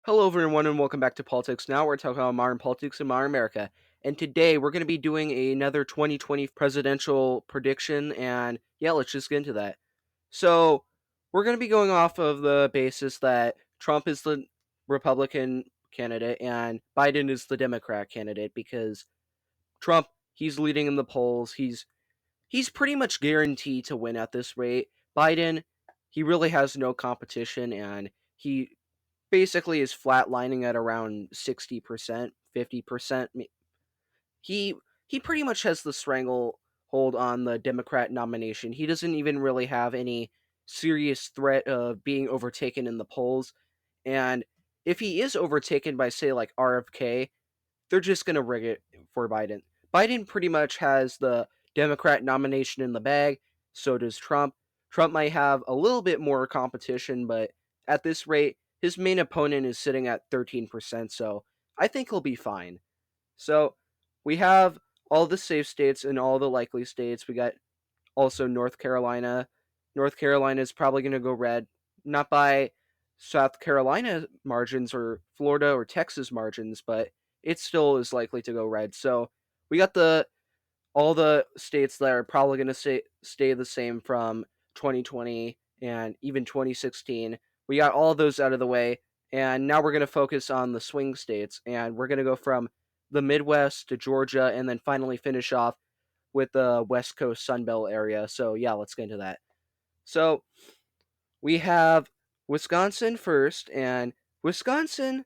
Hello, everyone, and welcome back to Politics Now. We're talking about modern politics in modern America. And today we're going to be doing another 2020 presidential prediction. And yeah, let's just get into that. So, we're going to be going off of the basis that Trump is the Republican candidate and Biden is the Democrat candidate because Trump, he's leading in the polls. He's pretty much guaranteed to win at this rate. Biden, he really has no competition and he basically is flatlining at around 60%, 50%. He he pretty much has the stranglehold on the Democrat nomination. He doesn't even really have any serious threat of being overtaken in the polls. And if he is overtaken by say like RFK, they're just going to rig it for Biden. Biden pretty much has the Democrat nomination in the bag. So does Trump. Trump might have a little bit more competition, but at this rate, his main opponent is sitting at 13%. So I think he'll be fine. So we have all the safe states and all the likely states. We got also North Carolina. North Carolina is probably going to go red, not by South Carolina margins or Florida or Texas margins, but it still is likely to go red. So we got the all the states that are probably going to stay the same from 2020 and even 2016. We got all of those out of the way, and now we're going to focus on the swing states, and we're going to go from the Midwest to Georgia, and then finally finish off with the West Coast Sunbelt area. So yeah, let's get into that. So we have Wisconsin first, and Wisconsin,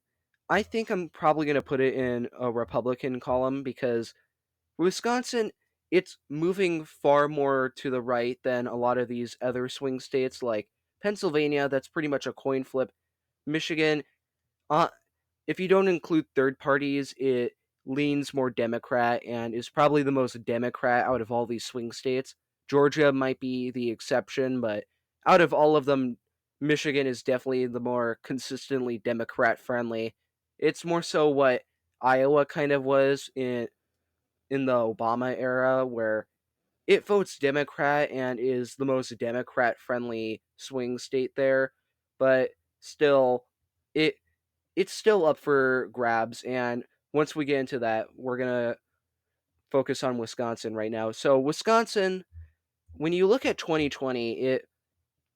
I think I'm probably going to put it in a Republican column because Wisconsin, it's moving far more to the right than a lot of these other swing states like Pennsylvania. That's pretty much a coin flip. Michigan, uh, if you don't include third parties, it leans more Democrat and is probably the most Democrat out of all these swing states. Georgia might be the exception, but out of all of them, Michigan is definitely the more consistently Democrat friendly. It's more so what Iowa kind of was in the Obama era, where it votes Democrat and is the most Democrat friendly swing state there, but still, it it's still up for grabs. And once we get into that, we're gonna focus on Wisconsin right now. So Wisconsin, when you look at 2020, it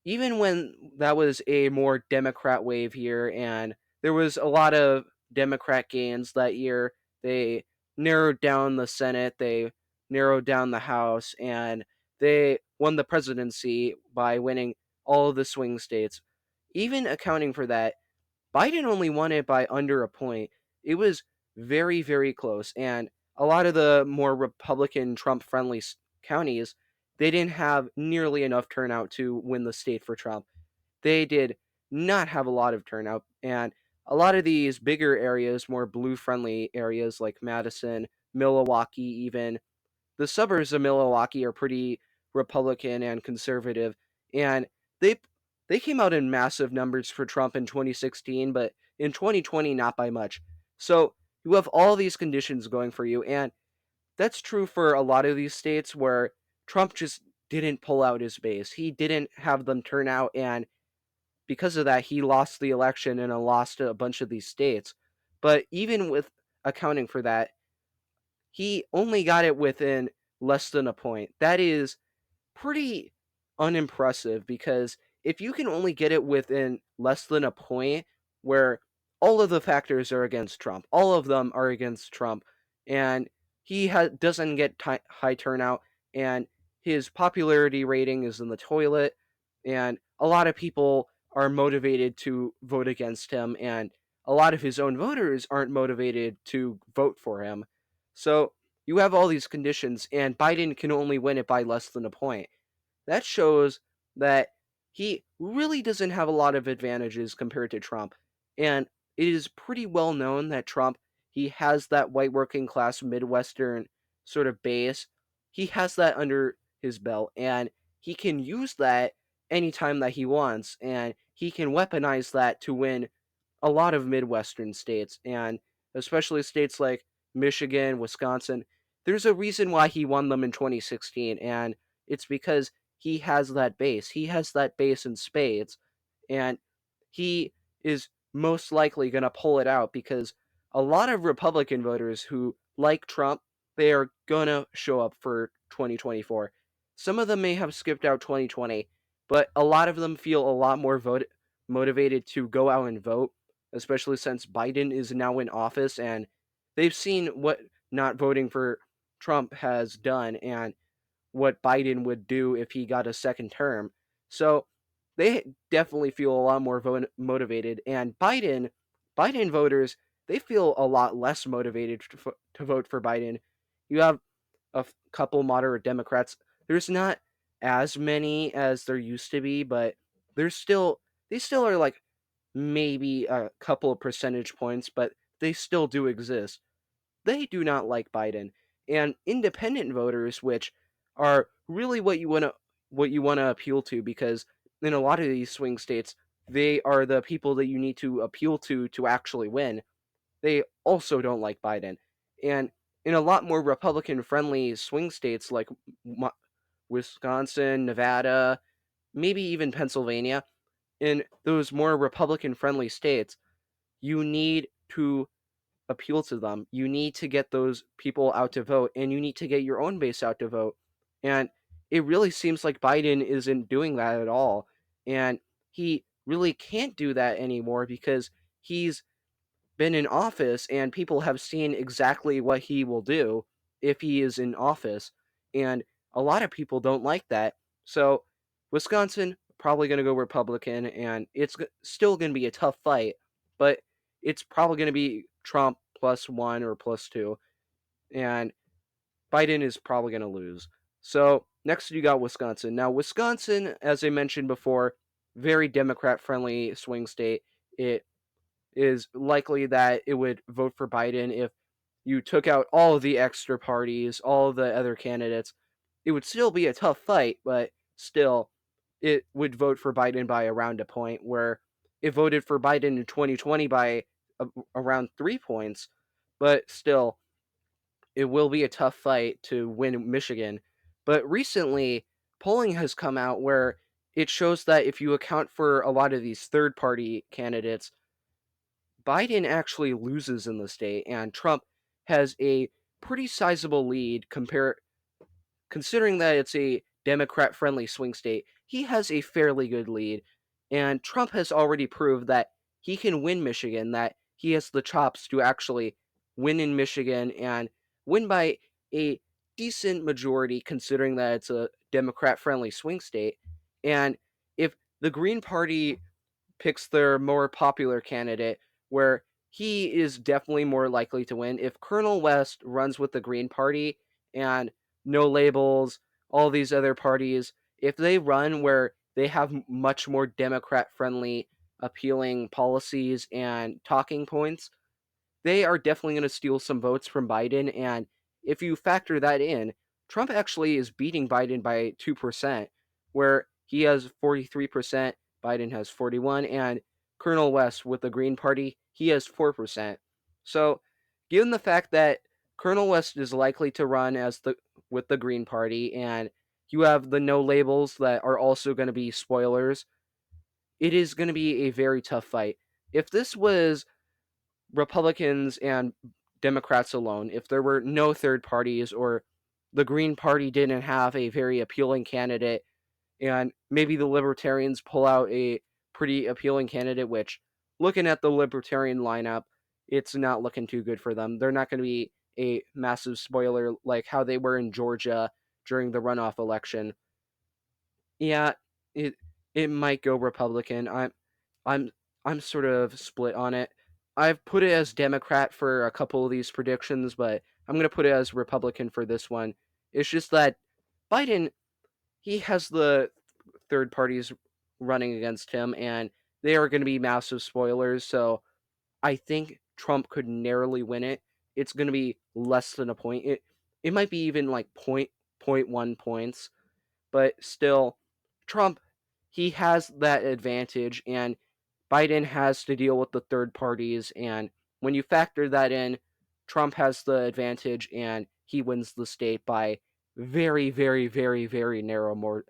even when that was a more Democrat wave here, and there was a lot of Democrat gains that year, they narrowed down the Senate, they narrowed down the House, and they won the presidency by winning all of the swing states. Even accounting for that, Biden only won it by under a point. It was very, very close. And a lot of the more Republican, Trump friendly counties, they didn't have nearly enough turnout to win the state for Trump. They did not have a lot of turnout. And a lot of these bigger areas, more blue friendly areas like Madison, Milwaukee, even the suburbs of Milwaukee are pretty Republican and conservative, and they they came out in massive numbers for Trump in 2016, but in 2020 not by much. So you have all these conditions going for you, and that's true for a lot of these states where Trump just didn't pull out his base. He didn't have them turn out, and because of that, he lost the election and lost a bunch of these states. But even with accounting for that, he only got it within less than a point. That is pretty unimpressive because if you can only get it within less than a point where all of the factors are against Trump, all of them are against Trump, and he doesn't get high turnout, and his popularity rating is in the toilet, and a lot of people are motivated to vote against him, and a lot of his own voters aren't motivated to vote for him. So you have all these conditions, and Biden can only win it by less than a point. That shows that he really doesn't have a lot of advantages compared to Trump. And it is pretty well known that Trump, he has that white working class Midwestern sort of base. He has that under his belt, and he can use that anytime that he wants, and he can weaponize that to win a lot of Midwestern states, and especially states like Michigan, Wisconsin. There's a reason why he won them in 2016, and it's because he has that base. He has that base in spades, and he is most likely going to pull it out because a lot of Republican voters who like Trump, they are going to show up for 2024. Some of them may have skipped out 2020, but a lot of them feel a lot more motivated to go out and vote, especially since Biden is now in office and they've seen what not voting for Trump has done and what Biden would do if he got a second term. So they definitely feel a lot more motivated. And Biden voters, they feel a lot less motivated to vote for Biden. You have a couple moderate Democrats. There's not as many as there used to be, but there's still they still are like maybe a couple of percentage points, but they still do exist. They do not like Biden. And independent voters, which are really what you want to appeal to, because in a lot of these swing states, they are the people that you need to appeal to actually win. They also don't like Biden. And in a lot more Republican friendly swing states like Wisconsin, Nevada, maybe even Pennsylvania, in those more Republican friendly states, you need to appeal to them. You need to get those people out to vote, and you need to get your own base out to vote. And it really seems like Biden isn't doing that at all. And he really can't do that anymore because he's been in office and people have seen exactly what he will do if he is in office. And a lot of people don't like that. So, Wisconsin probably going to go Republican, and it's still going to be a tough fight, but it's probably going to be Trump +1 or +2, and Biden is probably going to lose. So, next you got Wisconsin. Now, Wisconsin, as I mentioned before, very Democrat friendly swing state. It is likely that it would vote for Biden if you took out all of the extra parties, all of the other candidates. It would still be a tough fight, but still, it would vote for Biden by around a point, where it voted for Biden in 2020 by around 3 points, but still, it will be a tough fight to win Michigan. But recently, polling has come out where it shows that if you account for a lot of these third party candidates, Biden actually loses in the state, and Trump has a pretty sizable lead considering that it's a Democrat friendly swing state. He has a fairly good lead, and Trump has already proved that he can win Michigan, that he has the chops to actually win in Michigan and win by a decent majority considering that it's a Democrat friendly swing state. And if the Green Party picks their more popular candidate, where he is definitely more likely to win. If Colonel West runs with the Green Party and No Labels, all these other parties, if they run where they have much more Democrat friendly, appealing policies and talking points, they are definitely going to steal some votes from Biden. And if you factor that in, Trump actually is beating Biden by 2%, where he has 43%, Biden has 41, and Colonel West with the Green Party, he has 4%. So, given the fact that Colonel West is likely to run as the with the Green Party, and you have the no labels that are also going to be spoilers, it is going to be a very tough fight. If this was Republicans and Democrats alone, if there were no third parties, or the Green Party didn't have a very appealing candidate, and maybe the Libertarians pull out a pretty appealing candidate, which, looking at the Libertarian lineup, it's not looking too good for them. They're not going to be a massive spoiler like how they were in Georgia during the runoff election. Yeah, it it might go Republican. I'm I'm sort of split on it. I've put it as Democrat for a couple of these predictions, but I'm going to put it as Republican for this one. It's just that Biden, he has the third parties running against him, and they are going to be massive spoilers. So I think Trump could narrowly win it. It's going to be less than a point. It might be even like point 1 points, but still, Trump, he has that advantage, and Biden has to deal with the third parties. And when you factor that in, Trump has the advantage, and he wins the state by very, very, very, very narrow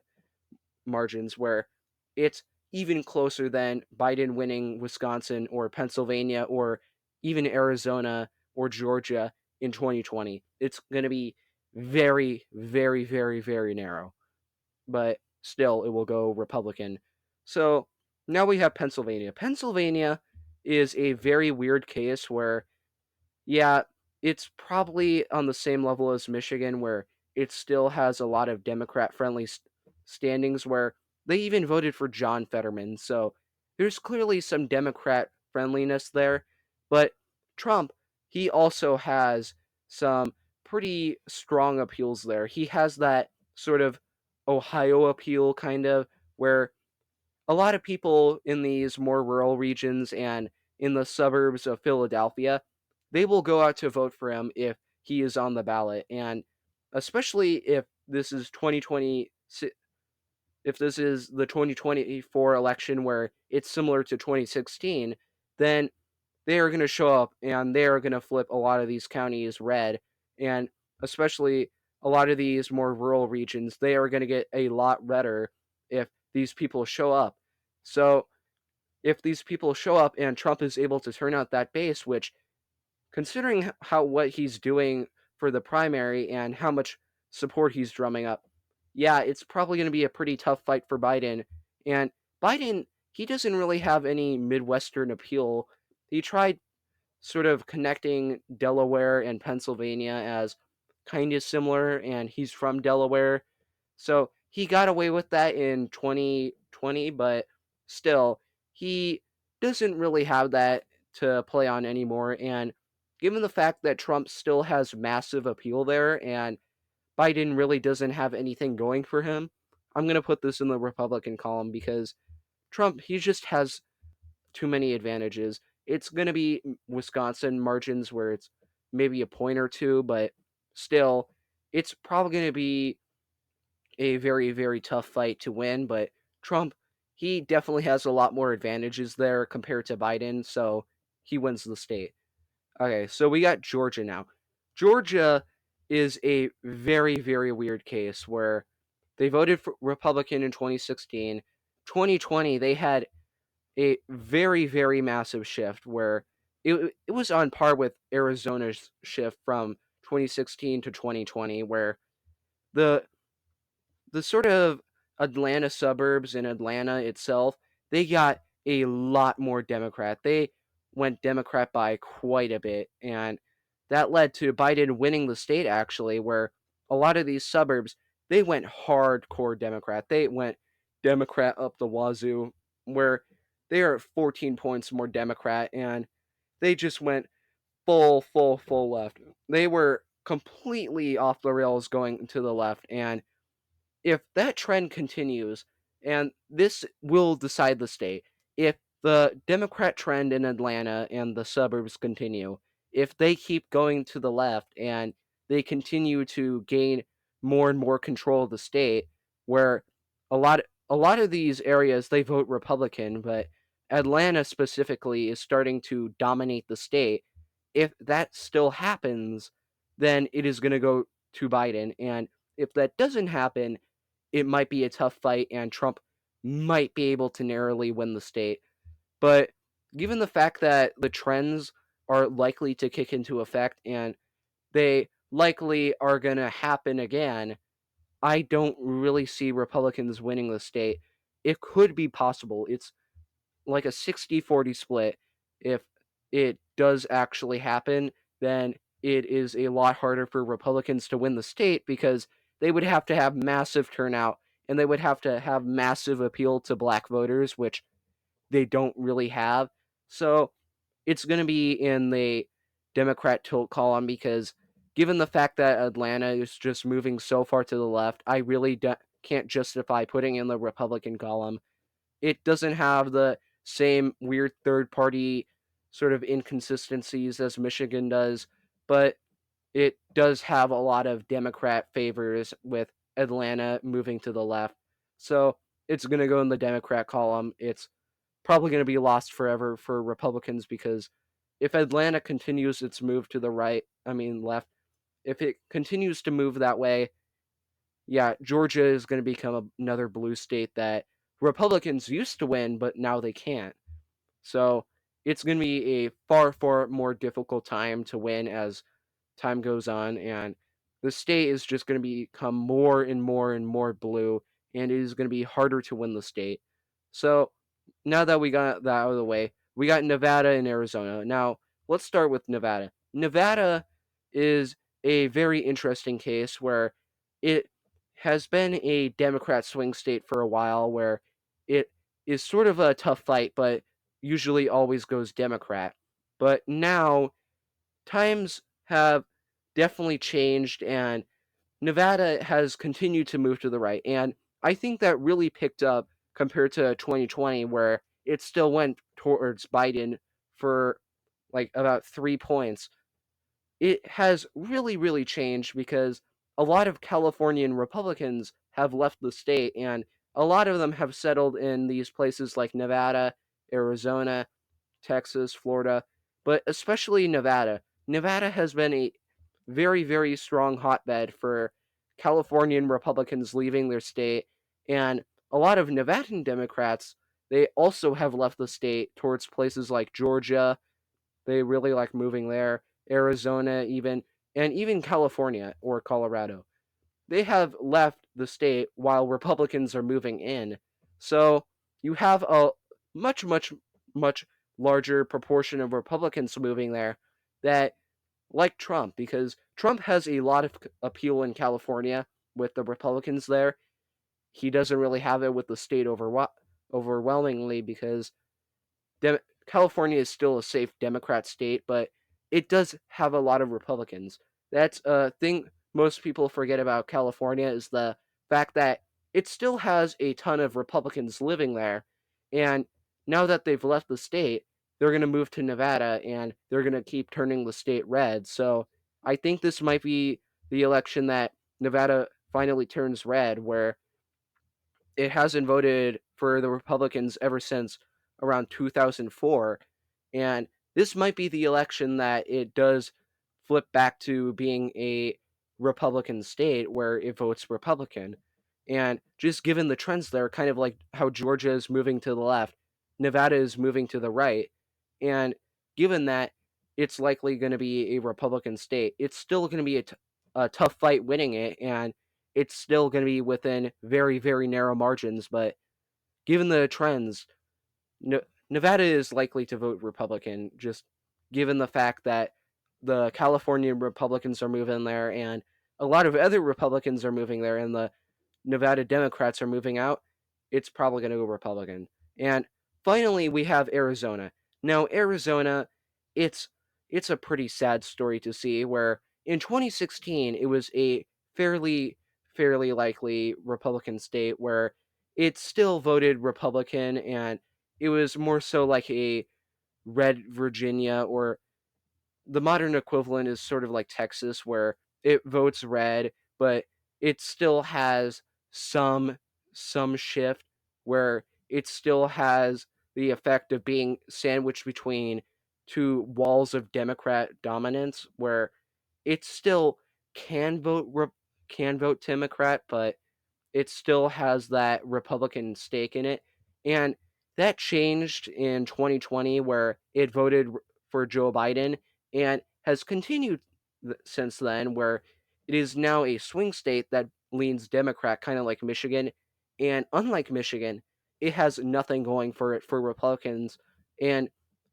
margins, where it's even closer than Biden winning Wisconsin or Pennsylvania or even Arizona or Georgia in 2020. It's going to be very, very, very, very narrow, but still it will go Republican. So now we have Pennsylvania. Pennsylvania is a very weird case where, yeah, it's probably on the same level as Michigan, where it still has a lot of Democrat friendly standings, where they even voted for John Fetterman. So there's clearly some Democrat friendliness there. But Trump, he also has some pretty strong appeals there. He has that sort of Ohio appeal, kind of, where a lot of people in these more rural regions and in the suburbs of Philadelphia, they will go out to vote for him if he is on the ballot. And especially if this is 2020, if this is the 2024 election where it's similar to 2016, then they are going to show up and they are going to flip a lot of these counties red. And especially a lot of these more rural regions, they are going to get a lot redder if these people show up. So if these people show up and Trump is able to turn out that base, which, considering how what he's doing for the primary and how much support he's drumming up, yeah, it's probably going to be a pretty tough fight for Biden. And Biden, he doesn't really have any Midwestern appeal. He tried sort of connecting Delaware and Pennsylvania as kind of similar, and he's from Delaware. So he got away with that in 2020, but still, he doesn't really have that to play on anymore. And given the fact that Trump still has massive appeal there and Biden really doesn't have anything going for him, I'm going to put this in the Republican column because Trump, he just has too many advantages. It's going to be Wisconsin margins where it's maybe a point or two, but still, it's probably going to be a very, very tough fight to win. But Trump, he definitely has a lot more advantages there compared to Biden, so he wins the state. Okay, so we got Georgia now. Georgia is a very, very weird case where they voted for Republican in 2016. 2020, they had a very, very massive shift where it was on par with Arizona's shift from 2016 to 2020, where the the sort of Atlanta suburbs and Atlanta itself, they got a lot more Democrat. They went Democrat by quite a bit, and that led to Biden winning the state, actually, where a lot of these suburbs, they went hardcore Democrat. They went Democrat up the wazoo, where they are 14 points more Democrat, and they just went full left. They were completely off the rails going to the left, and if that trend continues, and this will decide the state, if the Democrat trend in Atlanta and the suburbs continue, if they keep going to the left and they continue to gain more and more control of the state, where a lot of these areas they vote Republican, but Atlanta specifically is starting to dominate the state. If that still happens, then it is going to go to Biden, and if that doesn't happen, it might be a tough fight and Trump might be able to narrowly win the state. But given the fact that the trends are likely to kick into effect and they likely are going to happen again, I don't really see Republicans winning the state. It could be possible. It's like a 60-40 split. If it does actually happen, then it is a lot harder for Republicans to win the state because they would have to have massive turnout and they would have to have massive appeal to black voters, which they don't really have. So it's going to be in the Democrat tilt column because given the fact that Atlanta is just moving so far to the left, I really can't justify putting in the Republican column. It doesn't have the same weird third party sort of inconsistencies as Michigan does, but it does have a lot of Democrat favors with Atlanta moving to the left. So it's going to go in the Democrat column. It's probably going to be lost forever for Republicans because if Atlanta continues its move to the right, I mean left, if it continues to move that way, yeah, Georgia is going to become another blue state that Republicans used to win, but now they can't. So it's going to be a far, far more difficult time to win as time goes on, and the state is just going to become more and more and more blue, and it is going to be harder to win the state. So now that we got that out of the way, we got Nevada and Arizona. Now let's start with Nevada. Nevada is a very interesting case where it has been a Democrat swing state for a while, where it is sort of a tough fight, but usually always goes Democrat. But now times have definitely changed, and Nevada has continued to move to the right. And I think that really picked up compared to 2020, where it still went towards Biden for like about 3 points. It has really, really changed because a lot of Californian Republicans have left the state, and a lot of them have settled in these places like Nevada, Arizona, Texas, Florida, but especially Nevada. Nevada has been a very, very strong hotbed for Californian Republicans leaving their state, and a lot of Nevadan Democrats, they also have left the state towards places like Georgia. They really like moving there, Arizona, and even California or Colorado. They have left the state while Republicans are moving in. So you have a much, much, much larger proportion of Republicans moving there that like Trump, because Trump has a lot of appeal in California with the Republicans there. He doesn't really have it with the state overwhelmingly because California is still a safe Democrat state, but it does have a lot of Republicans. That's a thing most people forget about California, is the fact that it still has a ton of Republicans living there. And now that they've left the state, they're going to move to Nevada and they're going to keep turning the state red. So I think this might be the election that Nevada finally turns red, where it hasn't voted for the Republicans ever since around 2004. And this might be the election that it does flip back to being a Republican state where it votes Republican. And just given the trends there, kind of like how Georgia is moving to the left, Nevada is moving to the right. And given that it's likely going to be a Republican state, it's still going to be a tough fight winning it. And it's still going to be within very, very narrow margins. But given the trends, Nevada is likely to vote Republican, just given the fact that the California Republicans are moving there and a lot of other Republicans are moving there, and the Nevada Democrats are moving out. It's probably going to go Republican. And finally, we have Arizona. Now, Arizona, it's it's a pretty sad story to see, where in 2016 it was a fairly likely Republican state where it still voted Republican, and it was more so like a red Virginia, or the modern equivalent is sort of like Texas, where it votes red, but it still has some some shift, where it still has the effect of being sandwiched between two walls of Democrat dominance, where it still can can vote Democrat, but it still has that Republican stake in it. And that changed in 2020, where it voted for Joe Biden, and has continued since then, where it is now a swing state that leans Democrat, kind of like Michigan. And unlike Michigan, it has nothing going for it for Republicans. And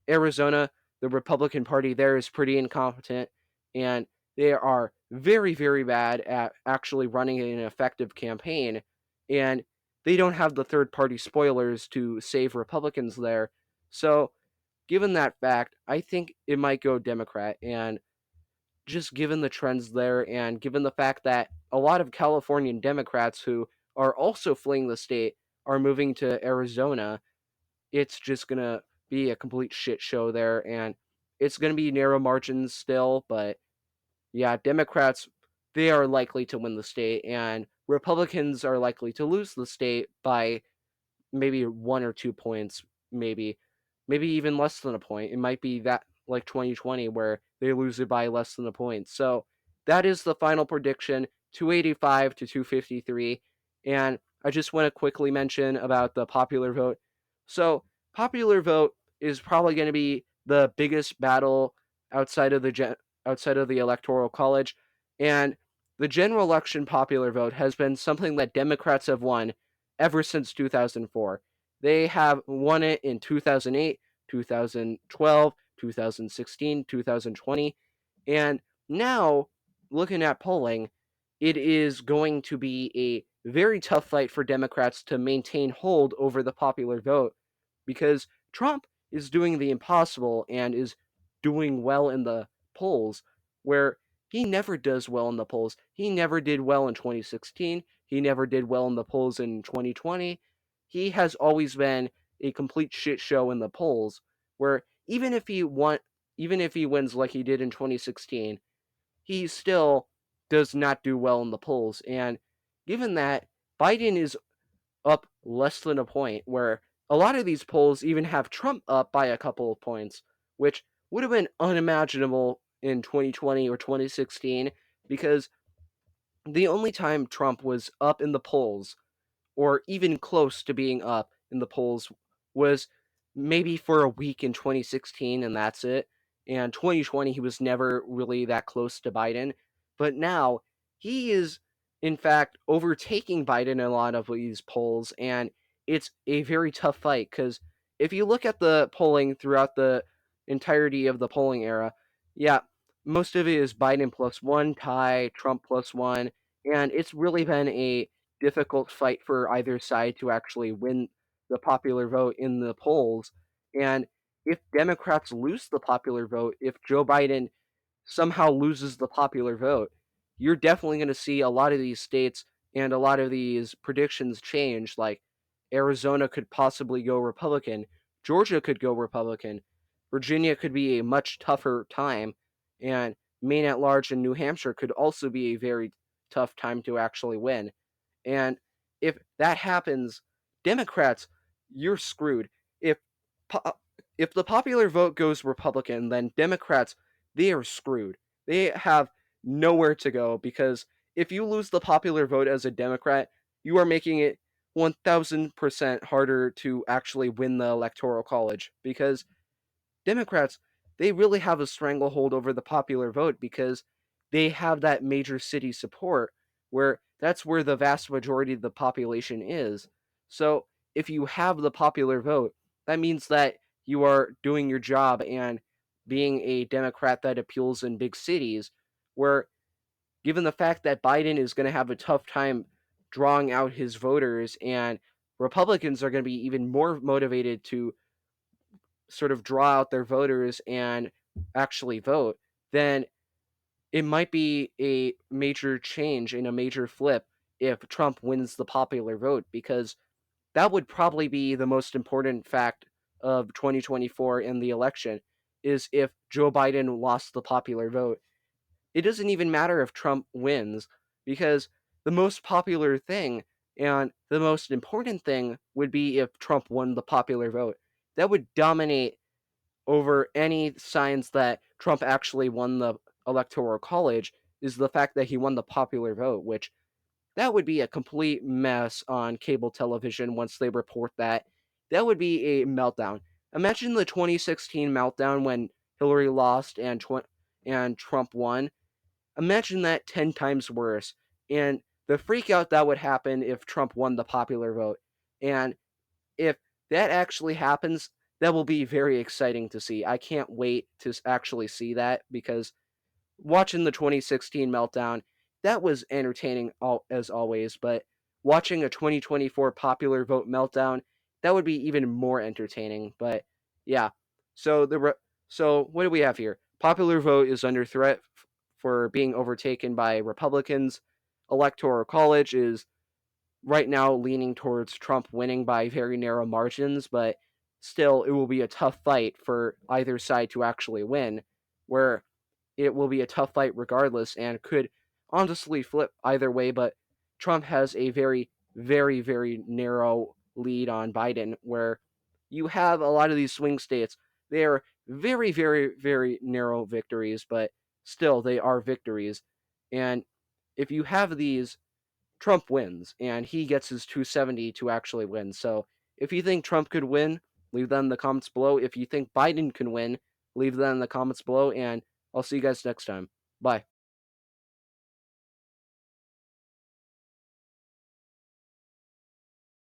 Arizona, the Republican Party there is pretty incompetent, and they are very, very bad at actually running an effective campaign, and they don't have the third party spoilers to save Republicans there. So, given that fact, I think it might go Democrat. And just given the trends there, and given the fact that a lot of Californian Democrats who are also fleeing the state are moving to Arizona, it's just going to be a complete shit show there. And it's going to be narrow margins still, but yeah, Democrats, they are likely to win the state, and Republicans are likely to lose the state by maybe 1 or 2 points, maybe even less than a point. It might be that like 2020, where they lose it by less than a point. So that is the final prediction, 285 to 253. And I just want to quickly mention about the popular vote. So, popular vote is probably going to be the biggest battle outside of outside of the electoral college, and the general election popular vote has been something that Democrats have won ever since 2004. They have won it in 2008, 2012, 2016, 2020, and now looking at polling, it is going to be a very tough fight for Democrats to maintain hold over the popular vote because Trump is doing the impossible and is doing well in the polls, where he never does well in the polls. He never did well in 2016. He never did well in the polls in 2020. He has always been a complete shit show in the polls, where even if he wins like he did in 2016, he still does not do well in the polls. And given that Biden is up less than a point, where a lot of these polls even have Trump up by a couple of points, which would have been unimaginable in 2020 or 2016, because the only time Trump was up in the polls or even close to being up in the polls was maybe for a week in 2016, and that's it. And 2020, he was never really that close to Biden. But now he is, in fact, overtaking Biden in a lot of these polls, and it's a very tough fight because if you look at the polling throughout the entirety of the polling era, yeah, most of it is Biden plus one, tie, Trump plus one, and it's really been a difficult fight for either side to actually win the popular vote in the polls. And if Democrats lose the popular vote, if Joe Biden somehow loses the popular vote, you're definitely going to see a lot of these states and a lot of these predictions change. Like Arizona could possibly go Republican, Georgia could go Republican, Virginia could be a much tougher time, and Maine at large and New Hampshire could also be a very tough time to actually win. And if that happens, Democrats, you're screwed. If po- if the popular vote goes Republican, then Democrats, they are screwed. They have nowhere to go because if you lose the popular vote as a Democrat, you are making it 1000% harder to actually win the electoral college because Democrats, they really have a stranglehold over the popular vote because they have that major city support where that's where the vast majority of the population is. So if you have the popular vote, that means that you are doing your job and being a Democrat that appeals in big cities, where given the fact that Biden is going to have a tough time drawing out his voters and Republicans are going to be even more motivated to sort of draw out their voters and actually vote, then it might be a major change and a major flip if Trump wins the popular vote, because that would probably be the most important fact of 2024 in the election is if Joe Biden lost the popular vote. It doesn't even matter if Trump wins because the most popular thing and the most important thing would be if Trump won the popular vote. That would dominate over any signs that Trump actually won the electoral college is the fact that he won the popular vote, which that would be a complete mess on cable television once they report that. That would be a meltdown. Imagine the 2016 meltdown when Hillary lost and Trump won. Imagine that 10 times worse. And the freak out that would happen if Trump won the popular vote. And if that actually happens, that will be very exciting to see. I can't wait to actually see that because watching the 2016 meltdown, that was entertaining as always, but watching a 2024 popular vote meltdown, that would be even more entertaining. But yeah, so so what do we have here? Popular vote is under threat for being overtaken by Republicans. Electoral college is right now leaning towards Trump winning by very narrow margins, but still, it will be a tough fight for either side to actually win, where it will be a tough fight regardless and could honestly flip either way. But Trump has a very, very, very narrow lead on Biden, where you have a lot of these swing states. They are very, very, very narrow victories, but still, they are victories. And if you have these Trump wins and he gets his 270 to actually win. So if you think Trump could win, leave that in the comments below. If you think Biden can win, leave that in the comments below. And I'll see you guys next time. Bye.